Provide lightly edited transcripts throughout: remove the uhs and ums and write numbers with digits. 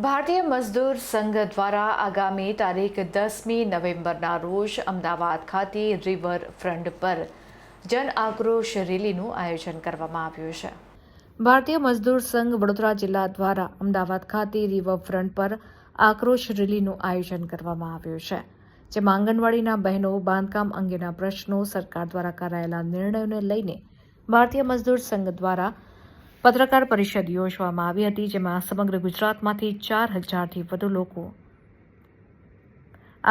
ભારતીય મજદૂર સંઘ દ્વારા આગામી તારીખ 10મી નવેમ્બરના રોજ અમદાવાદ ખાતે રિવરફ્રન્ટ પર જન આક્રોશ રેલીનું આયોજન કરવામાં આવ્યું છે। ભારતીય મજદૂર સંઘ વડોદરા જિલ્લા દ્વારા અમદાવાદ ખાતે રિવરફ્રન્ટ પર આક્રોશ રેલીનું આયોજન કરવામાં આવ્યું છે, જેમાં આંગણવાડીના બહેનો બાંધકામ અંગેના પ્રશ્નો, સરકાર દ્વારા કરાયેલા નિર્ણયોને લઈને ભારતીય મજદૂર સંઘ દ્વારા પત્રકાર પરિષદ યોજવામાં આવી હતી, જેમાં સમગ્ર ગુજરાતમાંથી 4000થી વધુ લોકો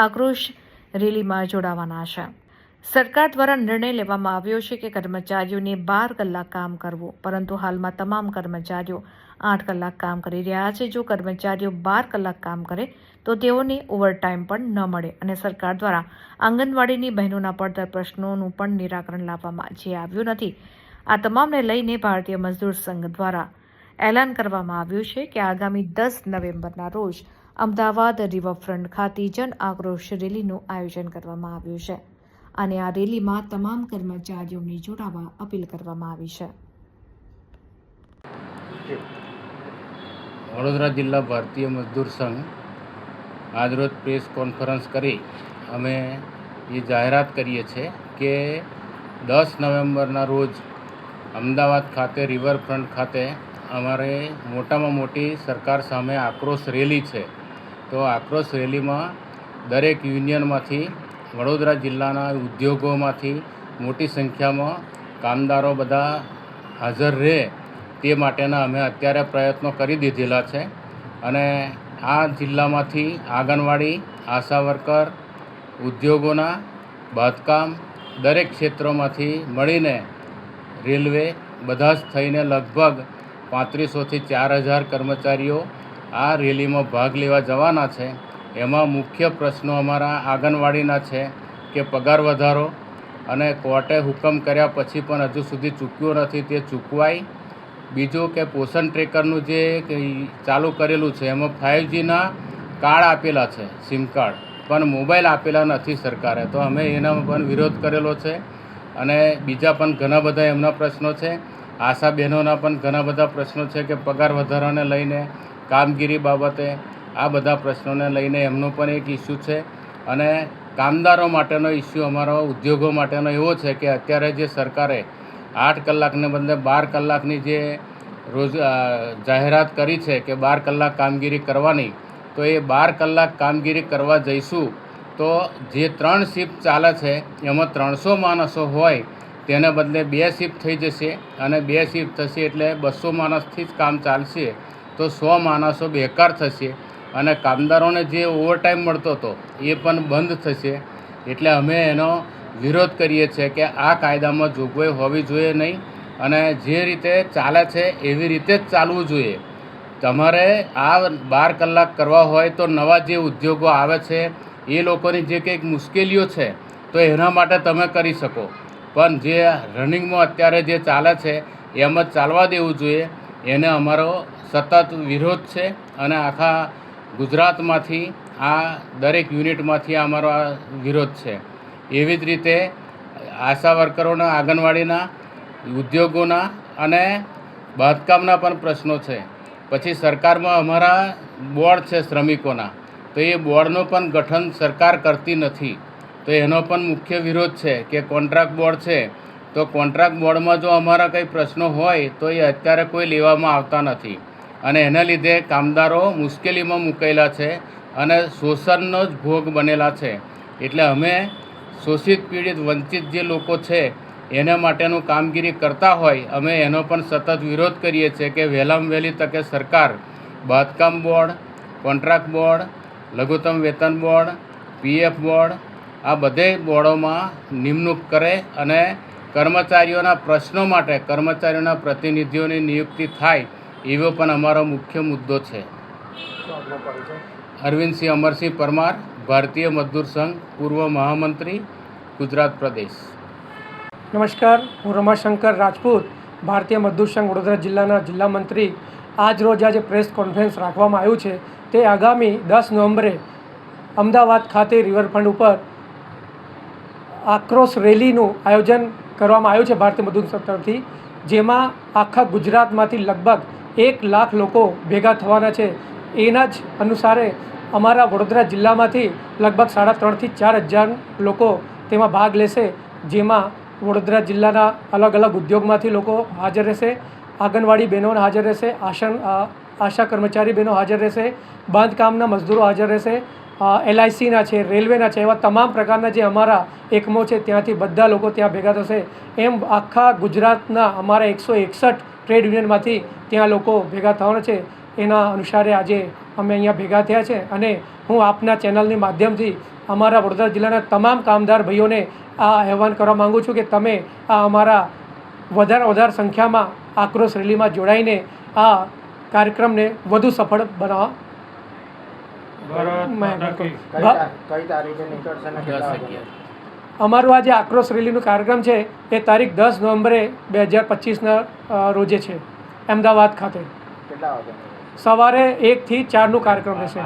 આક્રોશ રેલીમાં જોડાવાના છે। સરકાર દ્વારા નિર્ણય લેવામાં આવ્યો છે કે કર્મચારીઓને 12 કલાક કામ કરવું, પરંતુ હાલમાં તમામ કર્મચારીઓ 8 કલાક કામ કરી રહ્યા છે। જો કર્મચારીઓ 12 કલાક કામ કરે તો તેઓને ઓવરટાઈમ પણ ન મળે અને સરકાર દ્વારા આંગણવાડીની બહેનોના પડતર પ્રશ્નોનું પણ નિરાકરણ લાવવામાં આવ્યું નથી। આ તમામને લઈને ભારતીય મજદૂર સંઘ દ્વારા એલાન કરવામાં આવ્યું છે કે આગામી 10 નવેમ્બરના રોજ અમદાવાદ રિવરફ્રન્ટ ખાતે જન આક્રોશ રેલીનું આયોજન કરવામાં આવ્યું છે અને આ રેલીમાં તમામ કર્મચારીઓને જોડાવા અપીલ કરવામાં આવી છે। વડોદરા જિલ્લા ભારતીય મજદૂર સંઘ આજરોજ પ્રેસ કોન્ફરન્સ કરી અમે એ જાહેરાત કરીએ છીએ કે 10 નવેમ્બરના રોજ અમદાવાદ ખાતે રિવરફ્રન્ટ ખાતે અમારે મોટામાં મોટી સરકાર સામે આક્રોશ રેલી છે। તો આક્રોશ રેલીમાં દરેક યુનિયનમાંથી, વડોદરા જિલ્લાના ઉદ્યોગોમાંથી મોટી સંખ્યામાં કામદારો બધા હાજર રહે તે માટેના અમે અત્યારે પ્રયત્નો કરી દીધેલા છે અને આ જિલ્લામાંથી આંગણવાડી, આશા વર્કર, ઉદ્યોગોના, બાંધકામ દરેક ક્ષેત્રોમાંથી મળીને રેલવે બધા જ થઈને લગભગ 3500થી 4000 કર્મચારીઓ આ રેલીમાં ભાગ લેવા જવાના છે। એમાં મુખ્ય પ્રશ્નો અમારા આંગણવાડીના છે કે પગાર વધારો અને કોર્ટે હુકમ કર્યા પછી પણ હજુ સુધી ચૂક્યો નથી, તે ચૂકવાય। બીજું કે પોષણ ટ્રેકરનું જે ચાલુ કરેલું છે એમાં 5Gના કાર્ડ આપેલા છે, સિમ કાર્ડ, પણ મોબાઈલ આપેલા નથી સરકારે, તો અમે એનો પણ વિરોધ કરેલો છે। અને બીજા પણ ઘણા બધા એમના પ્રશ્નો છે। આશા બહેનોના પણ ઘણા બધા પ્રશ્નો છે કે પગાર વધારાને લઈને, કામગીરી બાબતે આ બધા પ્રશ્નોને લઈને એમનો પણ એક ઇસ્યુ છે। અને કામદારો માટેનો ઇસ્યુ અમારો ઉદ્યોગો માટેનો એવો છે કે અત્યારે જે સરકારે 8 કલાકને બદલે 12 કલાકની જે જાહેરાત કરી છે કે 12 કલાક કામગીરી કરવાની, તો એ 12 કલાક કામગીરી કરવા જઈશું તો જે 3 શિફ્ટ ચાલે છે એમાં 300 માણસો હોય તેને બદલે 2 શિફ્ટ થઈ જશે અને 2 શિફ્ટ થશે એટલે 200 માણસથી જ કામ ચાલશે, તો 100 માણસો બેકાર થશે અને કામદારોને જે ઓવરટાઈમ મળતો હતો એ પણ બંધ થશે। એટલે અમે એનો વિરોધ કરીએ છીએ કે આ કાયદામાં જોગવાઈ હોવી જોઈએ નહીં અને જે રીતે ચાલે છે એવી રીતે જ ચાલવું જોઈએ। તમારે આ 12 કલાક કરવા હોય તો નવા જે ઉદ્યોગો આવે છે એ લોકોની જે કંઈક મુશ્કેલીઓ છે તો એના માટે તમે કરી શકો, પણ જે રનિંગમાં અત્યારે જે ચાલે છે એમ જ ચાલવા દેવું જોઈએ। એને અમારો સતત વિરોધ છે અને આખા ગુજરાતમાંથી આ દરેક યુનિટમાંથી અમારો આ વિરોધ છે। એવી જ રીતે આશા વર્કરોના, આંગણવાડીના, ઉદ્યોગોના અને બાંધકામના પણ પ્રશ્નો છે। પછી સરકારમાં અમારા બોર્ડ છે શ્રમિકોના, તો એ બોર્ડનું પણ ગઠન સરકાર કરતી નથી, તો એનો પણ મુખ્ય વિરોધ છે કે કોન્ટ્રાક્ટ બોર્ડ છે, તો કોન્ટ્રાક્ટ બોર્ડમાં જો અમારા કંઈ પ્રશ્નો હોય તો એ અત્યારે કોઈ લેવામાં આવતા નથી અને એના લીધે કામદારો મુશ્કેલીમાં મુકાયેલા છે અને શોષણનો જ ભોગ બનેલા છે। એટલે અમે શોષિત, પીડિત, વંચિત જે લોકો છે એના માટેનું કામગીરી કરતા હોય અમે એનો પણ સતત વિરોધ કરીએ છીએ કે વહેલામાં વહેલી તકે સરકાર બાંધકામ બોર્ડ, કોન્ટ્રાક્ટ બોર્ડ, લઘુત્તમ વેતન બોર્ડ, PF બોર્ડ આ બધે બોર્ડોમાં નિમણૂક કરે અને કર્મચારીઓના પ્રશ્નો માટે કર્મચારીઓના પ્રતિનિધિઓની નિયુક્તિ થાય, એવો પણ અમારો મુખ્ય મુદ્દો છે। અરવિંદસિંહ અમરસિંહ પરમાર, ભારતીય મજદૂર સંઘ, પૂર્વ મહામંત્રી, ગુજરાત પ્રદેશ। નમસ્કાર, હું રમાશંકર રાજપૂત, ભારતીય મજદૂર સંઘ વડોદરા જિલ્લાના જિલ્લા મંત્રી। આજ રોજ આજે પ્રેસ કોન્ફરન્સ રાખવામાં આવ્યું છે તે આગામી 10 નવેમ્બરે અમદાવાદ ખાતે રિવરફ્રન્ટ ઉપર આક્રોશ રેલીનું આયોજન કરવામાં આવ્યું છે ભારતીય મજદૂર સંઘ તરફથી, જેમાં આખા ગુજરાતમાંથી લગભગ 1 લાખ લોકો ભેગા થવાના છે એના જ અનુસારે અમારા વડોદરા જિલ્લામાંથી લગભગ 3.5 થી 4,000 લોકો તેમાં ભાગ લેશે, જેમાં વડોદરા જિલ્લાના અલગ અલગ ઉદ્યોગમાંથી લોકો હાજર રહેશે, આંગણવાડી બહેનો હાજર રહેશે, આશા કર્મચારી બહેનો હાજર રહેશે, બાંધકામના મજદૂરો હાજર રહેશે, LICના છે, રેલવેના છે, એવા તમામ પ્રકારના જે અમારા એકમો છે ત્યાંથી બધા લોકો ત્યાં ભેગા થશે. એમ આખા ગુજરાતના અમારા 161 ટ્રેડ યુનિયનમાંથી ત્યાં લોકો ભેગા થવાના છે. એના અનુસારે આજે અમે અહીંયા ભેગા થયા છે અને હું આપના ચેનલની માધ્યમથી અમારા વડોદરા જિલ્લાના તમામ કામદાર ભાઈઓને આ આહ્વાન કરવા માગું છું કે તમે આ અમારા વધારે સંખ્યામાં આક્રોશ રેલીમાં જોડાઈને આ કાર્યક્રમને વધુ સફળ બનાવવા અમારું આ જે આક્રોશ રેલીનો કાર્યક્રમ છે એ તારીખ 10 નવેમ્બરે 2025ના રોજે છે, અમદાવાદ ખાતે. સવારે 1 થી 4નું કાર્યક્રમ રહેશે.